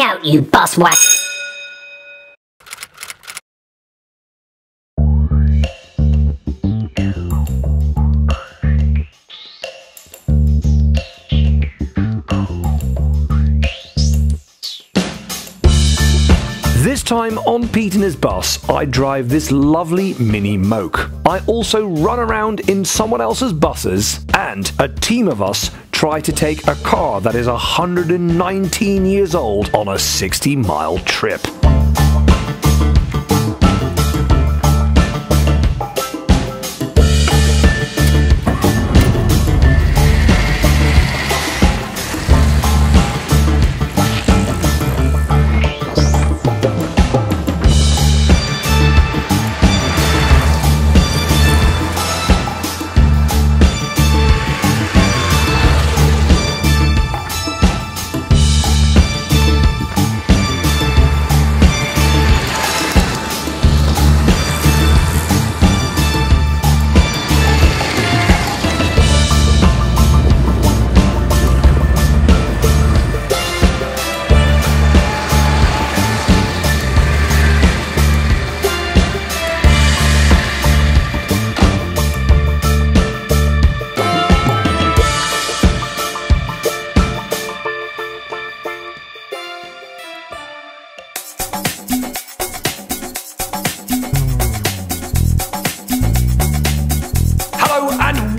me out, you bus whack. This time on Pete and his bus, I drive this lovely Mini Moke. I also run around in someone else's buses, and a team of us try to take a car that is 119 years old on a 60-mile trip.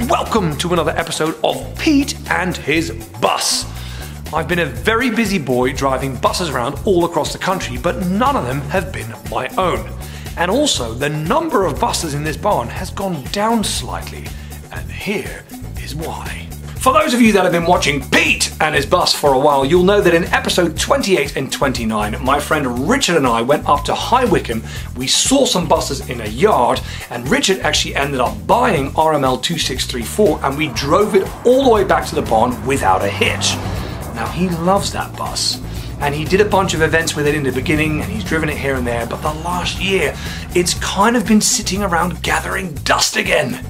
Welcome to another episode of Pete and his bus. I've been a very busy boy driving buses around all across the country, but none of them have been my own. And also, the number of buses in this barn has gone down slightly, and here is why. For those of you that have been watching Pete and his bus for a while, you'll know that in episode 28 and 29, my friend Richard and I went up to High Wycombe. We saw some buses in a yard, and Richard actually ended up buying RML 2634, and we drove it all the way back to the barn without a hitch. Now, he loves that bus, and he did a bunch of events with it in the beginning, and he's driven it here and there, but the last year, it's kind of been sitting around gathering dust again.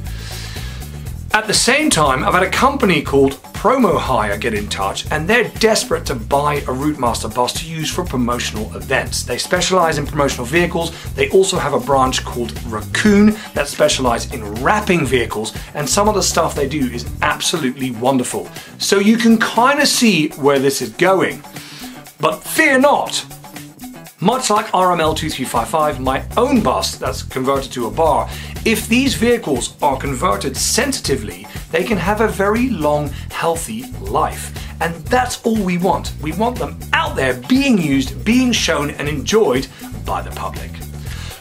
At the same time, I've had a company called Promohire get in touch, and they're desperate to buy a Routemaster bus to use for promotional events. They specialize in promotional vehicles. They also have a branch called Raccoon that specialize in wrapping vehicles, and some of the stuff they do is absolutely wonderful. So you can kind of see where this is going. But fear not. Much like RML 2355, my own bus that's converted to a bar, if these vehicles are converted sensitively, they can have a very long, healthy life. And that's all we want. We want them out there being used, being shown and enjoyed by the public.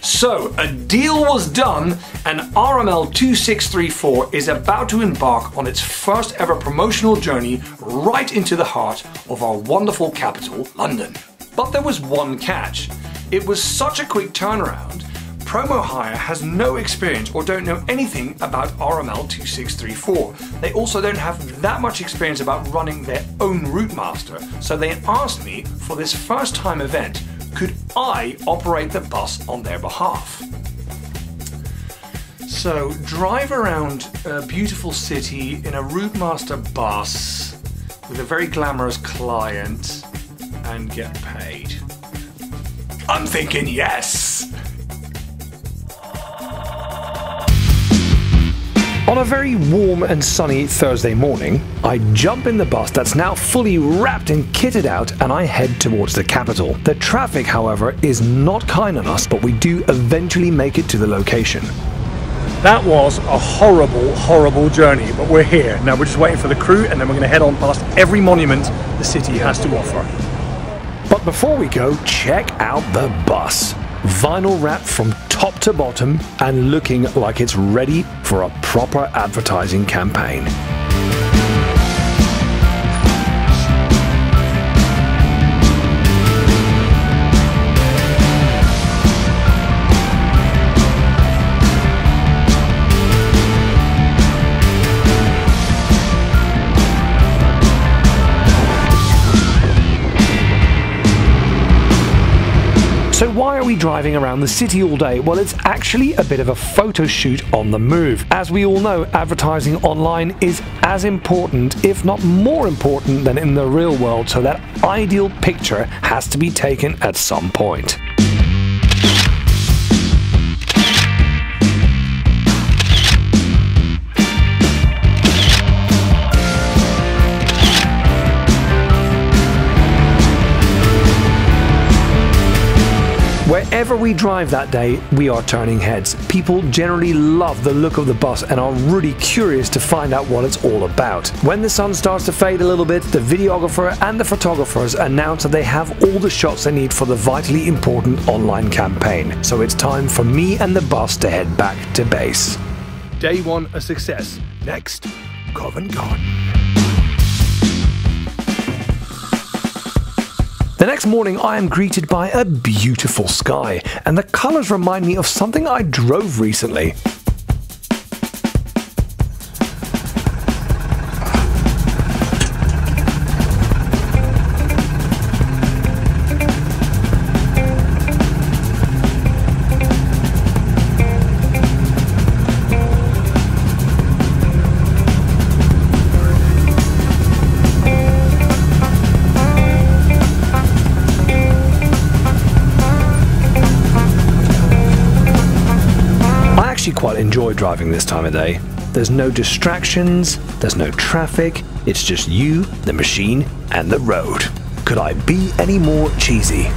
So a deal was done, and RML 2634 is about to embark on its first ever promotional journey right into the heart of our wonderful capital, London. But there was one catch. It was such a quick turnaround. Promohire has no experience or don't know anything about RML 2634. They also don't have that much experience about running their own Routemaster, so they asked me for this first time event, could I operate the bus on their behalf? So drive around a beautiful city in a Routemaster bus with a very glamorous client and get paid. I'm thinking yes. On a very warm and sunny Thursday morning, I jump in the bus that's now fully wrapped and kitted out, and I head towards the capital. The traffic, however, is not kind on us, but we do eventually make it to the location. That was a horrible, horrible journey, but we're here. Now we're just waiting for the crew, and then we're going to head on past every monument the city has to offer. But before we go, check out the bus. Vinyl wrap from top to bottom and looking like it's ready for a proper advertising campaign. So why are we driving around the city all day? Well, it's actually a bit of a photo shoot on the move. As we all know, advertising online is as important, if not more important, than in the real world, so that ideal picture has to be taken at some point. Wherever we drive that day, we are turning heads. People generally love the look of the bus and are really curious to find out what it's all about. When the sun starts to fade a little bit, the videographer and the photographers announce that they have all the shots they need for the vitally important online campaign. So it's time for me and the bus to head back to base. Day one a success. Next, Covent Garden. The next morning I am greeted by a beautiful sky, and the colours remind me of something I drove recently. Quite enjoy driving this time of day. There's no distractions, there's no traffic, it's just you, the machine, and the road. Could I be any more cheesy?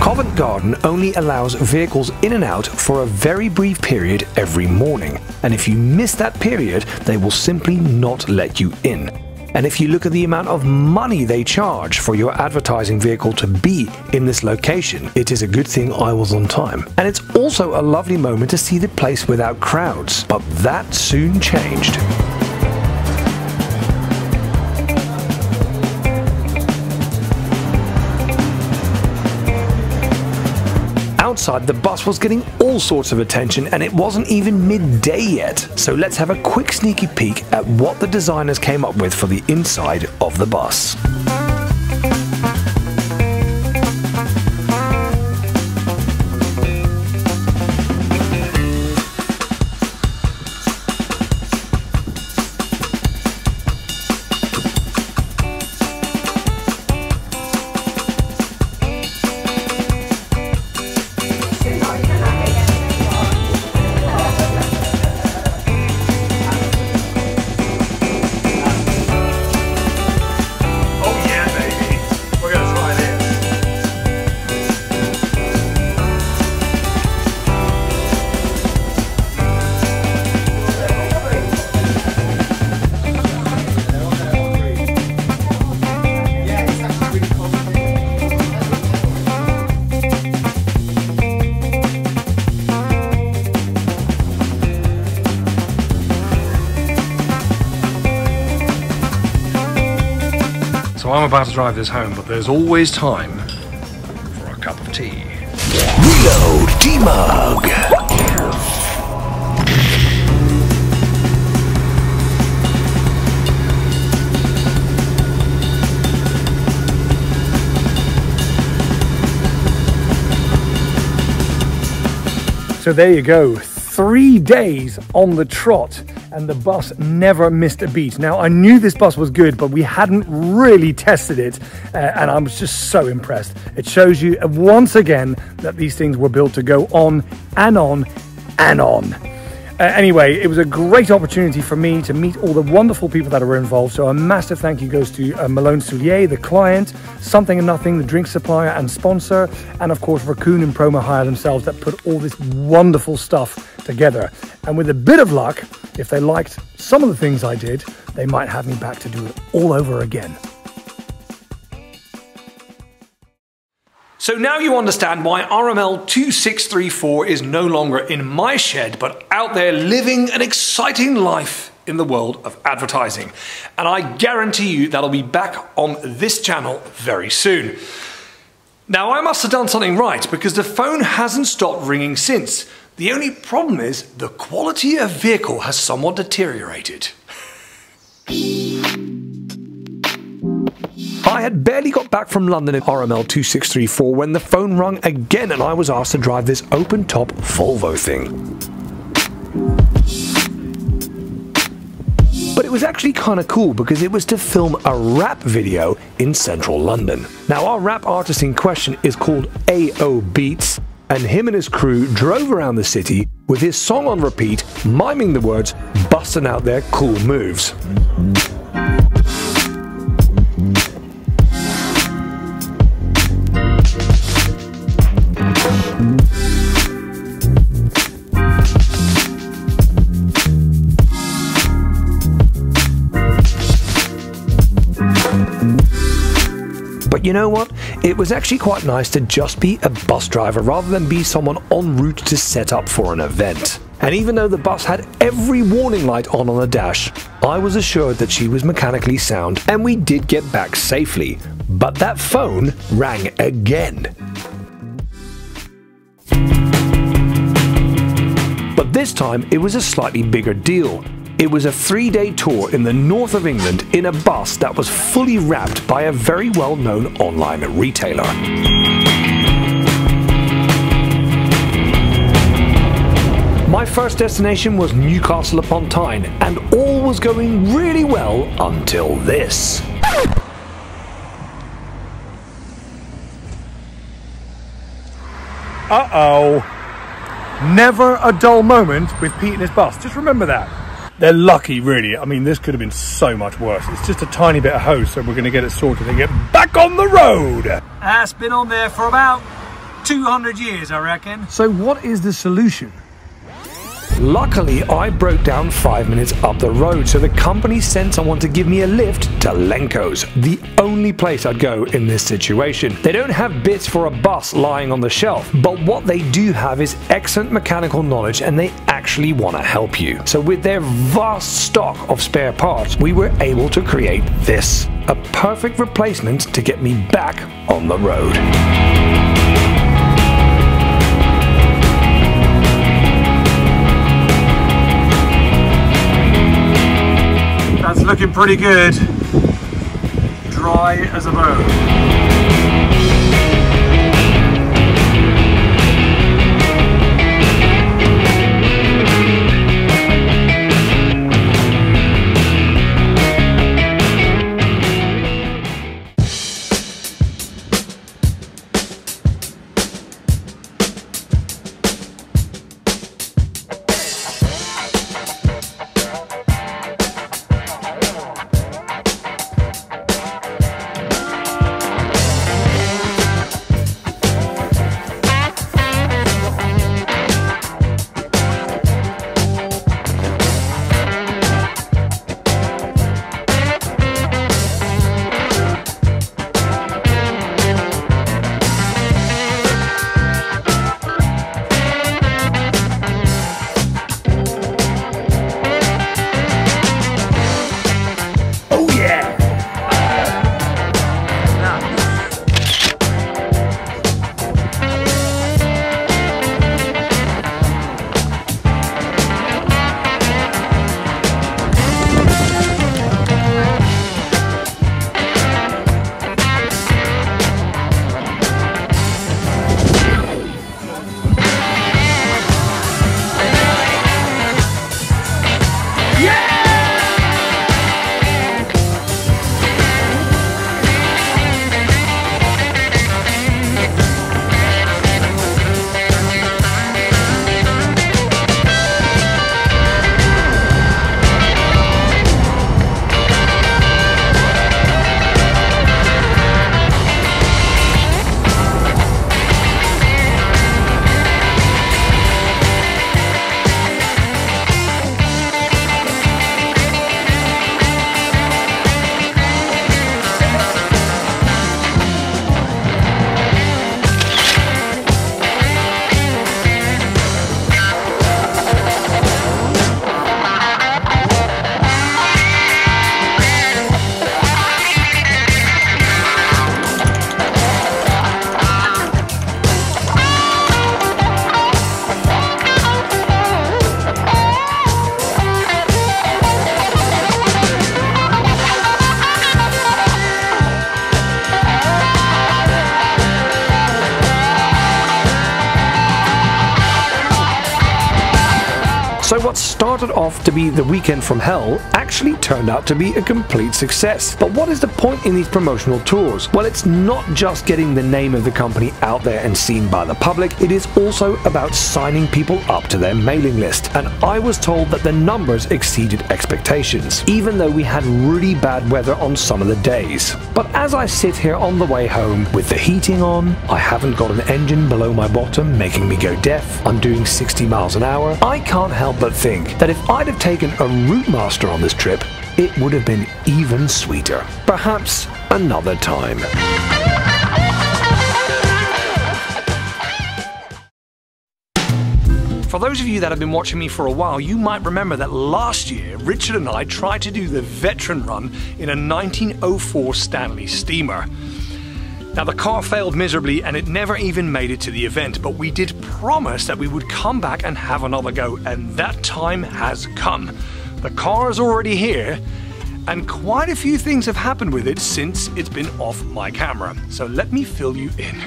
Covent Garden only allows vehicles in and out for a very brief period every morning, and if you miss that period, they will simply not let you in. And if you look at the amount of money they charge for your advertising vehicle to be in this location, it is a good thing I was on time. And it's also a lovely moment to see the place without crowds, but that soon changed. Outside, the bus was getting all sorts of attention, and it wasn't even midday yet. So let's have a quick sneaky peek at what the designers came up with for the inside of the bus. So I'm about to drive this home, but there's always time for a cup of tea. Reload tea mug. So there you go, 3 days on the trot, and the bus never missed a beat. Now, I knew this bus was good, but we hadn't really tested it, and I was just so impressed. It shows you once again that these things were built to go on and on and on. Anyway, it was a great opportunity for me to meet all the wonderful people that were involved. So a massive thank you goes to Malone Soulier, the client, Something and Nothing, the drink supplier and sponsor, and of course Raccoon and promohire themselves that put all this wonderful stuff together. And with a bit of luck, if they liked some of the things I did, they might have me back to do it all over again. So now you understand why RML 2634 is no longer in my shed, but out there living an exciting life in the world of advertising. And I guarantee you that'll be back on this channel very soon. Now, I must have done something right because the phone hasn't stopped ringing since. The only problem is the quality of vehicle has somewhat deteriorated. I had barely got back from London in RML 2634 when the phone rang again and I was asked to drive this open-top Volvo thing. But it was actually kind of cool because it was to film a rap video in central London. Now, our rap artist in question is called A.O. Beats, and him and his crew drove around the city with his song on repeat, miming the words, busting out their cool moves. But you know what? It was actually quite nice to just be a bus driver rather than be someone en route to set up for an event. And even though the bus had every warning light on the dash, I was assured that she was mechanically sound and we did get back safely. But that phone rang again. But this time it was a slightly bigger deal. It was a 3-day tour in the north of England in a bus that was fully wrapped by a very well-known online retailer. My first destination was Newcastle upon Tyne, and all was going really well until this. Uh-oh. Never a dull moment with Pete and his bus. Just remember that. They're lucky, really. I mean, this could have been so much worse. It's just a tiny bit of hose, so we're going to get it sorted and get back on the road. It's been on there for about 200 years, I reckon. So what is the solution? Luckily, I broke down 5 minutes up the road, so the company sent someone to give me a lift to Lenko's, the only place I'd go in this situation. They don't have bits for a bus lying on the shelf, but what they do have is excellent mechanical knowledge and they actually want to help you. So with their vast stock of spare parts, we were able to create this, a perfect replacement to get me back on the road. That's looking pretty good. Dry as a bone. started off to be the weekend from hell actually turned out to be a complete success. But what is the point in these promotional tours? Well, it's not just getting the name of the company out there and seen by the public, it is also about signing people up to their mailing list. And I was told that the numbers exceeded expectations, even though we had really bad weather on some of the days. But as I sit here on the way home with the heating on, I haven't got an engine below my bottom making me go deaf, I'm doing 60 miles an hour, I can't help but think that if I'd have taken a route master on this trip, it would have been even sweeter. Perhaps another time. For those of you that have been watching me for a while, you might remember that last year, Richard and I tried to do the veteran run in a 1904 Stanley Steamer. Now, the car failed miserably and it never even made it to the event, but we did promise that we would come back and have another go, and that time has come. The car is already here, and quite a few things have happened with it since it's been off my camera. So let me fill you in.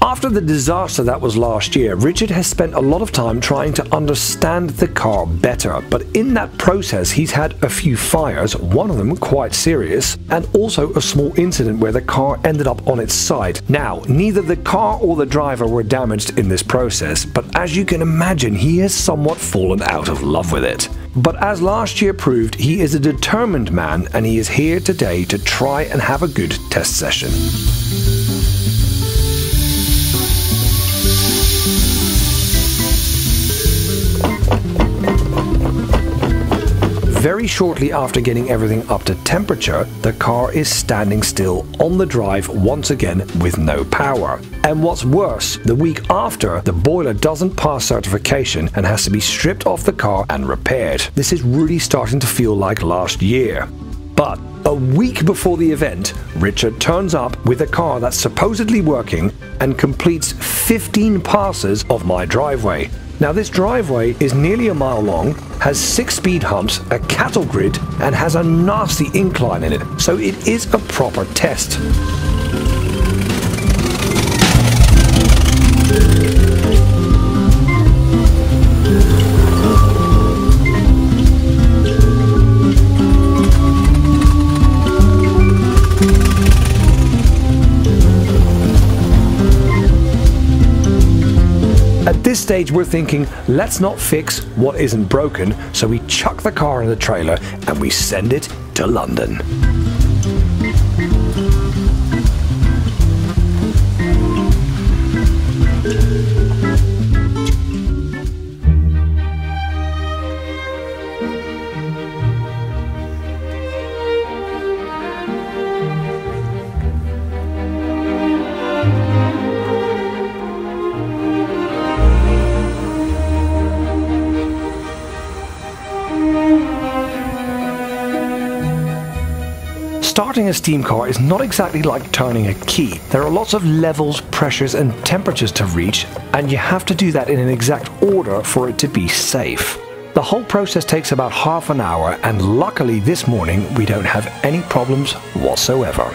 After the disaster that was last year, Richard has spent a lot of time trying to understand the car better, but in that process he's had a few fires, one of them quite serious, and also a small incident where the car ended up on its side. Now, neither the car or the driver were damaged in this process, but as you can imagine, he has somewhat fallen out of love with it. But as last year proved, he is a determined man, and he is here today to try and have a good test session. Very shortly after getting everything up to temperature, the car is standing still on the drive once again with no power. And what's worse, the week after, the boiler doesn't pass certification and has to be stripped off the car and repaired. This is really starting to feel like last year. But a week before the event, Richard turns up with a car that's supposedly working and completes 15 passes of my driveway. Now, this driveway is nearly a mile long, has 6 speed humps, a cattle grid, and has a nasty incline in it, so it is a proper test. At this stage we're thinking, let's not fix what isn't broken, so we chuck the car in the trailer and we send it to London. Starting a steam car is not exactly like turning a key. There are lots of levels, pressures and temperatures to reach, and you have to do that in an exact order for it to be safe. The whole process takes about half an hour, and luckily this morning we don't have any problems whatsoever.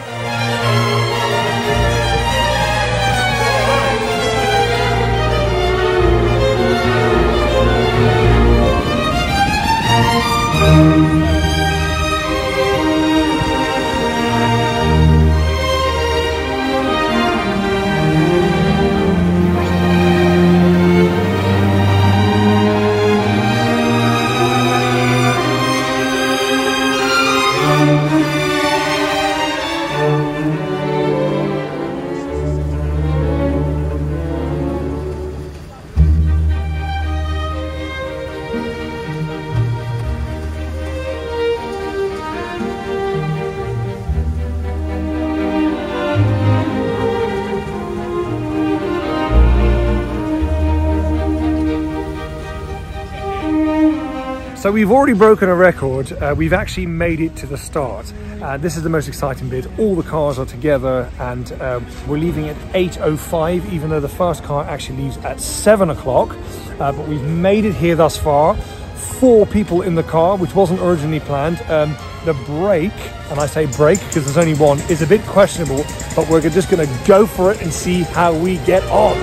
So we've already broken a record. We've actually made it to the start. This is the most exciting bit. All the cars are together, and we're leaving at 8:05, even though the first car actually leaves at 7 o'clock. But we've made it here thus far. 4 people in the car, which wasn't originally planned. The brake, and I say brake because there's only one, is a bit questionable, but we're just going to go for it and see how we get on.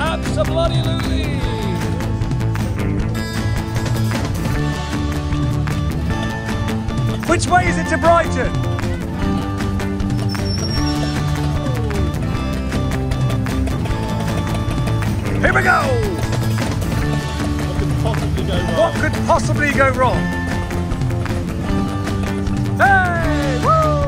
Absolutely. Which way is it to Brighton? Here we go! What could possibly go wrong? Hey! Woo!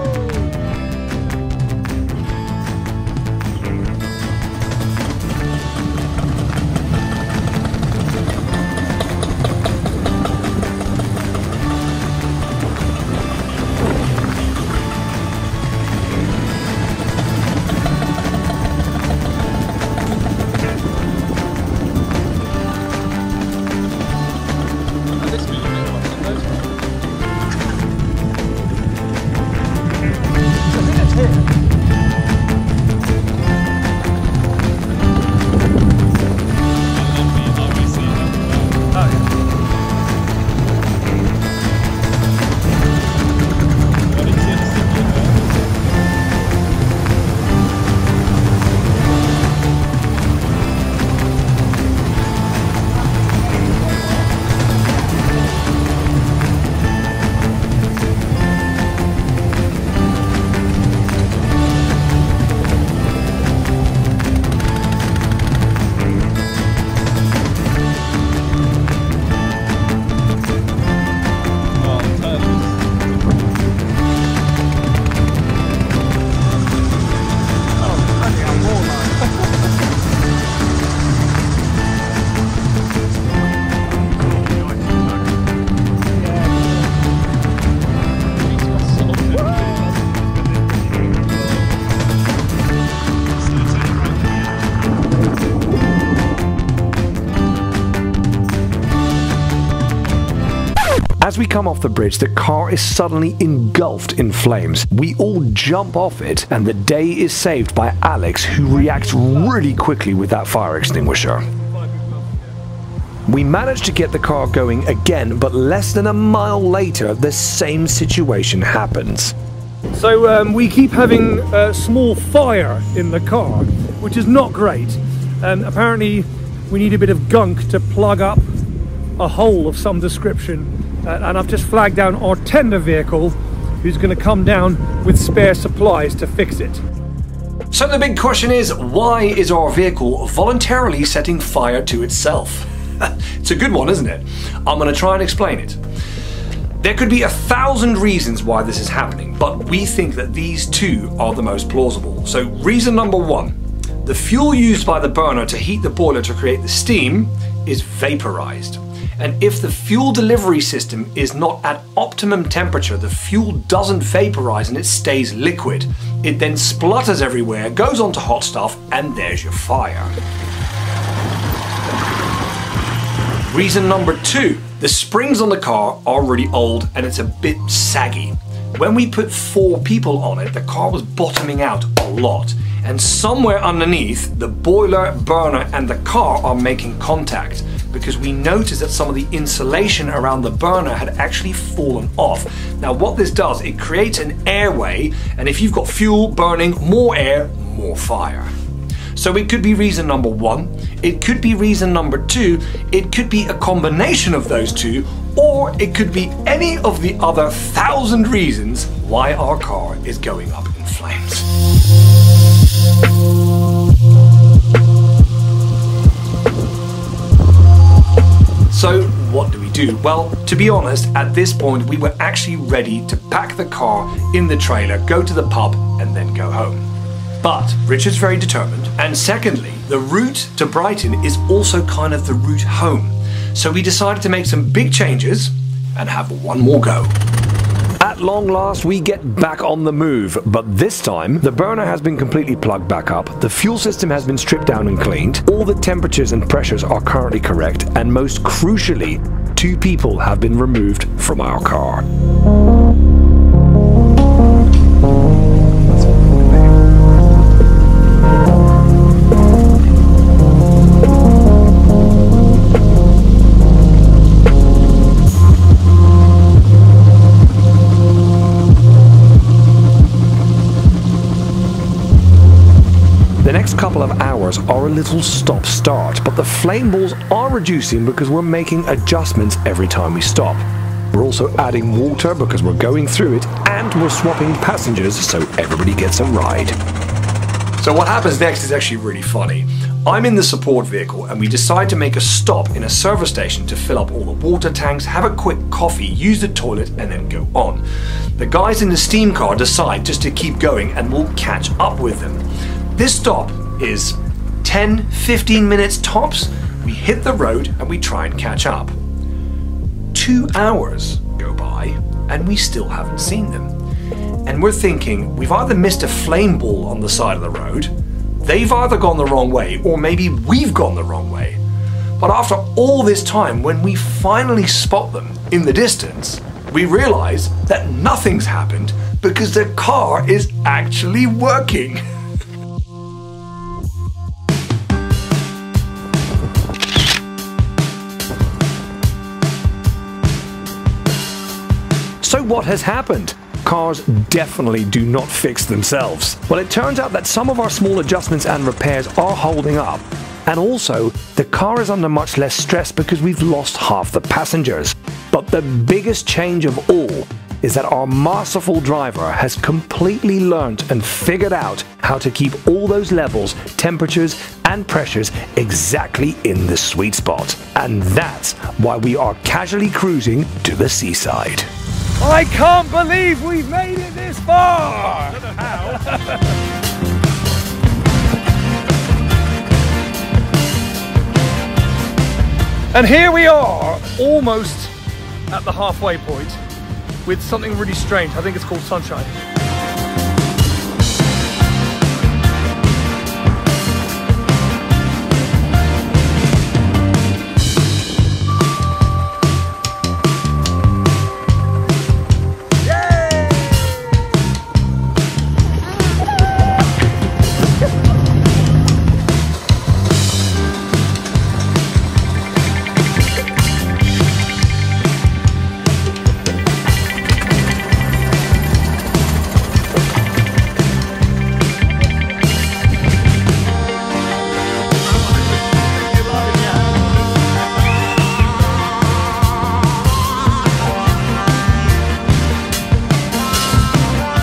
As we come off the bridge, the car is suddenly engulfed in flames. We all jump off it, and the day is saved by Alex, who reacts really quickly with that fire extinguisher. We manage to get the car going again, but less than a mile later, the same situation happens. So we keep having a small fire in the car, which is not great. Apparently we need a bit of gunk to plug up a hole of some description. And I've just flagged down our tender vehicle, who's going to come down with spare supplies to fix it. So the big question is, why is our vehicle voluntarily setting fire to itself? It's a good one, isn't it? I'm going to try and explain it. There could be 1,000 reasons why this is happening, but we think that these two are the most plausible. So reason number one, the fuel used by the burner to heat the boiler to create the steam is vaporized. And if the fuel delivery system is not at optimum temperature, the fuel doesn't vaporize and it stays liquid. It then splutters everywhere, goes onto hot stuff, and there's your fire. Reason number two, the springs on the car are really old and it's a bit saggy. When we put 4 people on it, the car was bottoming out a lot. And somewhere underneath, the boiler, burner, and the car are making contact, because we noticed that some of the insulation around the burner had actually fallen off. Now what this does, it creates an airway, and if you've got fuel burning, more air, more fire. So it could be reason number one, it could be reason number two, it could be a combination of those two, or it could be any of the other 1,000 reasons why our car is going up in flames. So what do we do? Well, to be honest, at this point we were actually ready to pack the car in the trailer, go to the pub, and then go home. But Richard's very determined, and secondly, the route to Brighton is also kind of the route home. So we decided to make some big changes and have one more go. At long last, we get back on the move, but this time the burner has been completely plugged back up, the fuel system has been stripped down and cleaned, all the temperatures and pressures are currently correct, and most crucially, 2 people have been removed from our car. The next couple of hours are a little stop-start, but the flame balls are reducing because we're making adjustments every time we stop. We're also adding water because we're going through it, and we're swapping passengers so everybody gets a ride. So what happens next is actually really funny. I'm in the support vehicle and we decide to make a stop in a service station to fill up all the water tanks, have a quick coffee, use the toilet and then go on. The guys in the steam car decide just to keep going and we'll catch up with them. This stop is 10-15 minutes tops. We hit the road and we try and catch up. 2 hours go by and we still haven't seen them. And we're thinking we've either missed a flame ball on the side of the road, they've either gone the wrong way, or maybe we've gone the wrong way. But after all this time, when we finally spot them in the distance, we realize that nothing's happened because the car is actually working. So what has happened? Cars definitely do not fix themselves. Well, it turns out that some of our small adjustments and repairs are holding up. And also, the car is under much less stress because we've lost half the passengers. But the biggest change of all is that our masterful driver has completely learnt and figured out how to keep all those levels, temperatures and pressures exactly in the sweet spot. And that's why we are casually cruising to the seaside. I can't believe we've made it this far! I don't know how. And here we are, almost at the halfway point, with something really strange. I think it's called sunshine.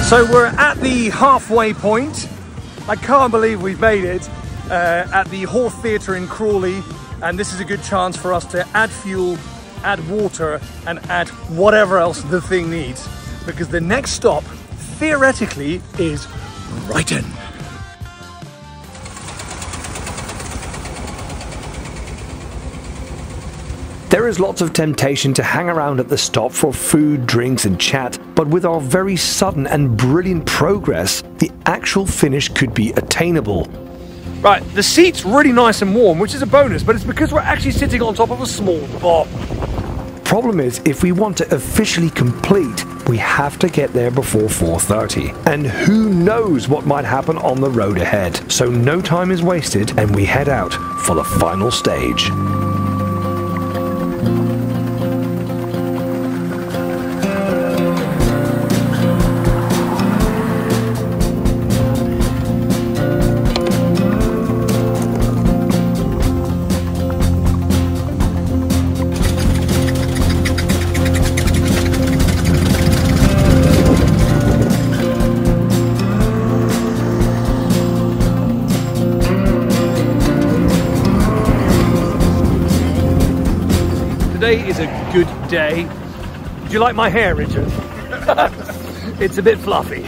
So we're at the halfway point. I can't believe we've made it at the Hall Theatre in Crawley, and this is a good chance for us to add fuel, add water and add whatever else the thing needs, because the next stop theoretically is Brighton. There is lots of temptation to hang around at the stop for food, drinks and chat, but with our very sudden and brilliant progress, the actual finish could be attainable. Right, the seat's really nice and warm, which is a bonus, but it's because we're actually sitting on top of a small bob. Problem is, if we want to officially complete, we have to get there before 4:30. And who knows what might happen on the road ahead. So no time is wasted and we head out for the final stage. Today is a good day. Do you like my hair, Richard? It's a bit fluffy.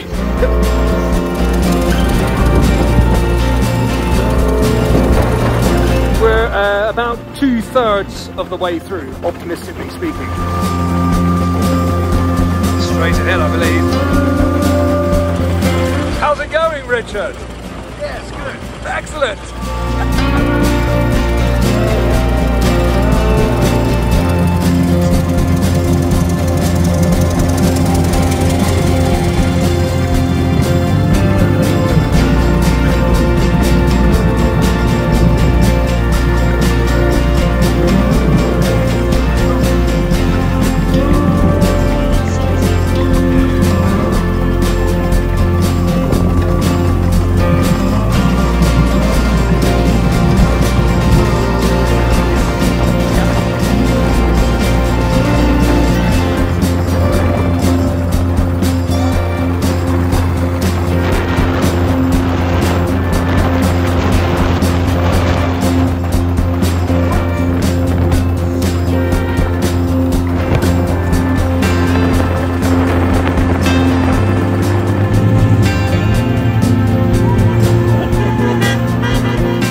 We're about 2/3 of the way through, optimistically speaking. Straight ahead, I believe. How's it going, Richard? Yeah, it's good. Excellent.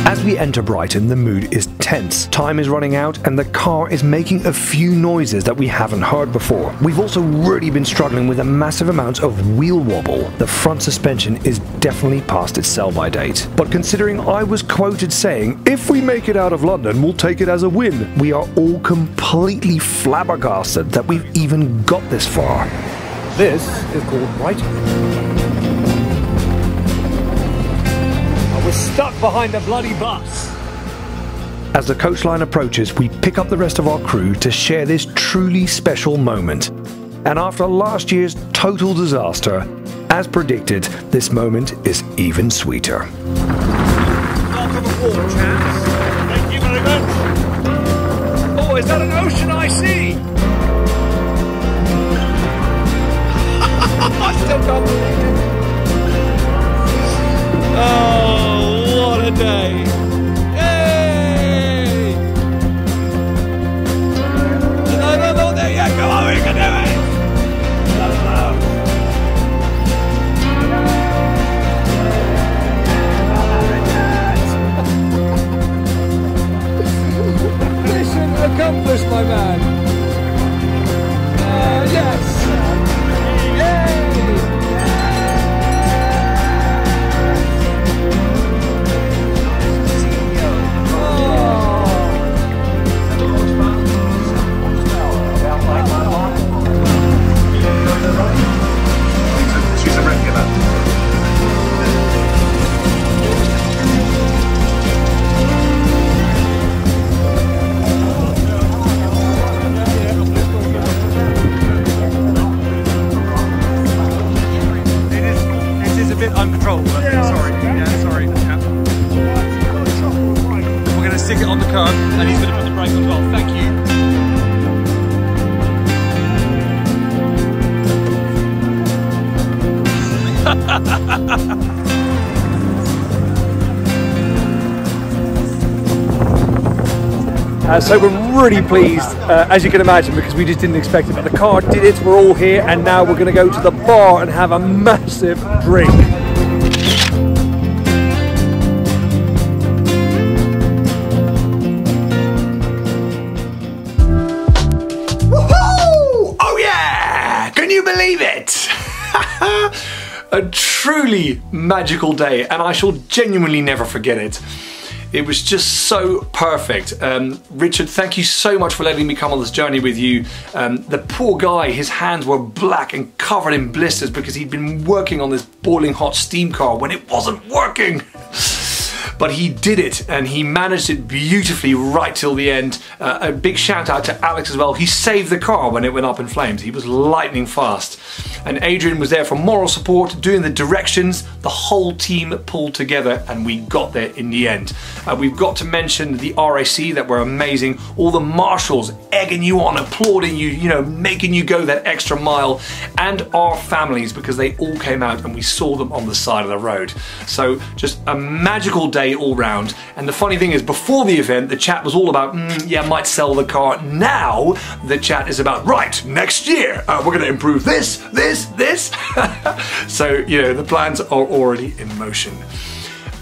As we enter Brighton, the mood is tense. Time is running out and the car is making a few noises that we haven't heard before. We've also really been struggling with a massive amount of wheel wobble. The front suspension is definitely past its sell-by date. But considering I was quoted saying, "If we make it out of London, we'll take it as a win," we are all completely flabbergasted that we've even got this far. This is called Brighton. We're stuck behind a bloody bus. As the coach line approaches, we pick up the rest of our crew to share this truly special moment. And after last year's total disaster, as predicted, this moment is even sweeter. Welcome aboard, chaps. Thank you very much. Oh, is that an ocean I see? I still can't believe it. Oh, what a day! Yay! No, there you go, we can do it! Mission accomplished, my man! Yes! Yay! Uncontrollable. Sorry. We're going to stick it on the curb and he's going to put the brake on as well. Thank you. So we're really pleased, as you can imagine, because we just didn't expect it, but the car did it, we're all here, and now we're going to go to the bar and have a massive drink. Woohoo! Oh yeah! Can you believe it? A truly magical day, and I shall genuinely never forget it. It was just so perfect. Richard, thank you so much for letting me come on this journey with you. The poor guy, his hands were black and covered in blisters because he'd been working on this boiling hot steam car when it wasn't working. But he did it, and he managed it beautifully right till the end. A big shout out to Alex as well. He saved the car when it went up in flames. He was lightning fast. And Adrian was there for moral support, doing the directions. The whole team pulled together and we got there in the end. We've got to mention the RAC that were amazing. All the Marshals egging you on, applauding you, you know, making you go that extra mile. And our families, because they all came out and we saw them on the side of the road. So just a magical day all round. And the funny thing is, before the event, the chat was all about, yeah, might sell the car. Now the chat is about, right, next year we're going to improve this. So, you know, the plans are already in motion.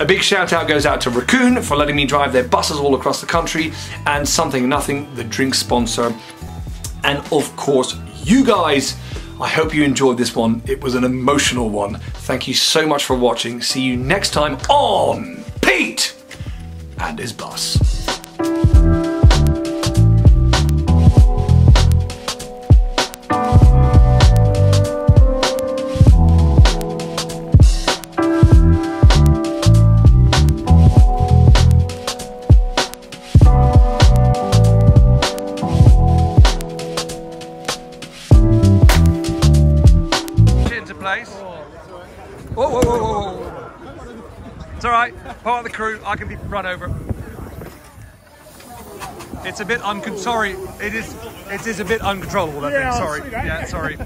A big shout out goes out to Raccoon for letting me drive their buses all across the country, and Something Nothing, the drink sponsor, and of course you guys. I hope you enjoyed this one. It was an emotional one. Thank you so much for watching. See you next time on Pete and his bus. Whoa. It's alright, part of the crew, I can be run over. It's a bit sorry, it is a bit uncontrollable, that thing, sorry. Yeah, sorry.